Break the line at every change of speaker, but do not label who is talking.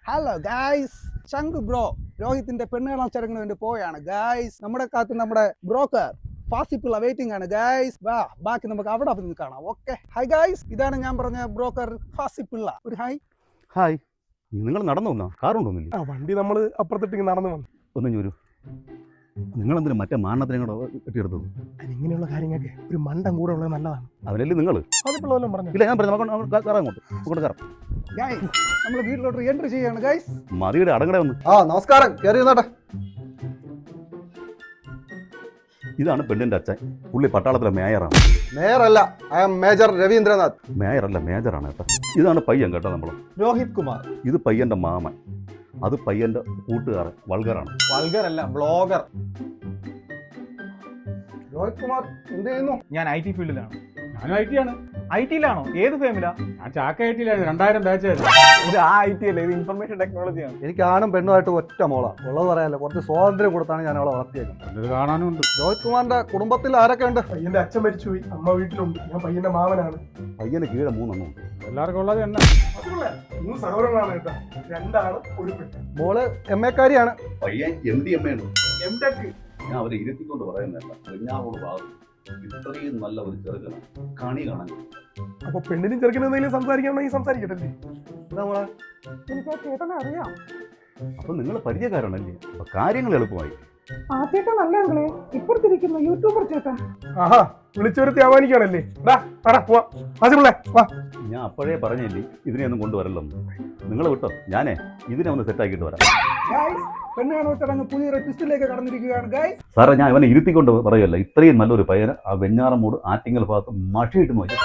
Hello guys, ചങ്ക് bro രോഹിത്തിന്റെ പെണ്ണുകാണൽ ചടങ്ങിന് വേണ്ടി പോയാണ് ഗായ്സ്. നമ്മുടെ കാത്ത് നമ്മുടെ ബ്രോക്കർ ഫാസിപ്പിള്ള വെയിറ്റിംഗ് ആണ് ഗായ്സ്. ബാക്കി നമുക്ക് അവിടെ നിന്ന് കാണാം. ഓക്കെ, ഹായ് ഗായ്സ്, ഇതാണ് ഞാൻ പറഞ്ഞ ബ്രോക്കർ ഫാസിപ്പിള്ള. ഒരു ഹായ്.
ഹായ്. നിങ്ങൾ നടന്നു വന്നാ? കാറുണ്ടോന്നില്ല?
വണ്ടി നമ്മൾ അപ്പുറത്തിട്ട് നടന്നു വന്നു.
ഒന്നും ചോരു, നിങ്ങളെന്തിനും മറ്റേ മാരണത്തിനെ കൂടെ കെട്ടിയെടുത്തത്?
ഇങ്ങനെയുള്ള കാര്യങ്ങൾക്ക് ഒരു മണ്ടം കൂടെ ഉള്ളത് നല്ലതാണ്.
അവനല്ലേ നിങ്ങൾ?
അതിപ്പോഴും പറഞ്ഞു.
ഇല്ല, ഞാൻ പറഞ്ഞു കയറാം, അങ്ങോട്ട് കയറാം.
ഗായ്സ്, നമ്മൾ വീട്ടിലോട്ട് എൻട്രി ചെയ്യാണ് ഗായ്സ്.
മതിയുടെ അടങ്ങടെ ഒന്ന്.
നമസ്കാരം, കയറി ഇരുന്നാട്ടെ.
ഇതാണ് പെണ്ണിന്റെ അച്ഛൻ. പുള്ളി പട്ടാളത്തിലെ മേയറാണ്.
മേയറല്ല, ഐ ആം മേജർ രവീന്ദ്രനാഥ്.
മേയറല്ല, മേജറാണ് കേട്ടോ. ഇതാണ് പയ്യൻ കേട്ടോ, നമ്മൾ
രോഹിത് കുമാർ.
ഇത് പയ്യന്റെ മാമൻ, അത് പയ്യന്റെ കൂട്ടുകാരൻ വൾഗറാണ്.
വൾഗർ അല്ല, ബ്ലോഗർ. രോഹിത് കുമാർ എന്ത് ചെയ്യുന്നു?
ഞാൻ IT ഫീൽഡിലാണ്.
ഞാനും IT ആണ്.
IT യിലാണോ? ഏത് ഫേമിലാ?
ഞാൻ ചാക്ക IT ലാണ്. 2000 ബാച്ച്.
ഇത് ആ IT അല്ലേ, ഇത് ഇൻഫർമേഷൻ ടെക്നോളജിയാണ്.
എനിക്ക് ആണും പെണ്ണുമായിട്ട് ഒറ്റ മോളാ ഉള്ളത്. പറയാല്ലോ, കുറച്ച് സ്വാതന്ത്ര്യം കൊടുത്താണ് ഞാൻ അവളെ വളർത്തിയേക്കുന്നത്.
ഇത് കാണാനും ഉണ്ട്.
രോഹിത് കുമാറിന്റെ കുടുംബത്തിൽ ആരൊക്കെ ഉണ്ട്?
പയ്യന്റെ അച്ഛൻ മരിച്ചുപോയി, അമ്മ വീട്ടിലുണ്ട്. ഞാൻ പയ്യന്റെ മാമനാണ്.
പയ്യന് കീഴെ 3 എണ്ണം ഉണ്ട്.
എല്ലാവർക്കും ഉള്ളത് തന്നെ. 3 സഹോദരങ്ങളാണ് കേട്ടോ. 2 ആണ്, ഒരു പെണ്ണ്.
മോള് MA കാരിയാണ്.
പയ്യൻ MDMA ഉണ്ട്.
MTech.
ഞാൻ അവരെ ഇരുത്തിക്കൊണ്ട് പറയുന്നതല്ല, കുഞ്ഞാറോട് ഭാഗം ഇത്രയും നല്ല ഒരു ചെറുക്കനാണ്. കണി കാണാൻ.
അപ്പൊ പെണ്ണിനും ചെറുക്കനും എന്തെങ്കിലും സംസാരിക്കണമെങ്കിൽ സംസാരിക്കട്ടെ.
നമ്മളെ
എനിക്ക് ആ ചേട്ടനെ അറിയാം.
അപ്പൊ നിങ്ങൾ പരിചയക്കാരാണല്ലേ, അപ്പൊ കാര്യങ്ങൾ എളുപ്പമായി.
ആ ചേട്ടൻ നല്ല അങ്ങളെ, ഇപ്പുറത്തിരിക്കുന്ന യൂട്യൂബർ ചേട്ടൻ.
ആഹാ, വിളിച്ചൊരുത്തി ആവാനിക്കാണല്ലേ.
ഞാൻ അപ്പോഴേ പറഞ്ഞില്ലേ ഇതിനെയൊന്നും കൊണ്ടുവരല്ലെന്ന്. നിങ്ങൾ വിട്ടോ, ഞാനേ ഇതിനെ ഒന്ന് സെറ്റാക്കിയിട്ട് വരാം.
ഗായ്സ്, പെണ്ണുകാണൽ ചടങ്ങ് പുതിയൊരു ട്വിസ്റ്റിലേക്ക് കടന്നിരിക്കുകയാണ് ഗായ്സ്.
സാറേ, ഞാൻ ഇവനെ ഇരുത്തിക്കൊണ്ട് പറയുമല്ല, ഇത്രയും നല്ലൊരു പയ്യന് ആ വെഞ്ഞാറമൂട് ആറ്റിങ്ങൽ ഭാഗത്ത് മഷിയിട്ട് നോക്കി.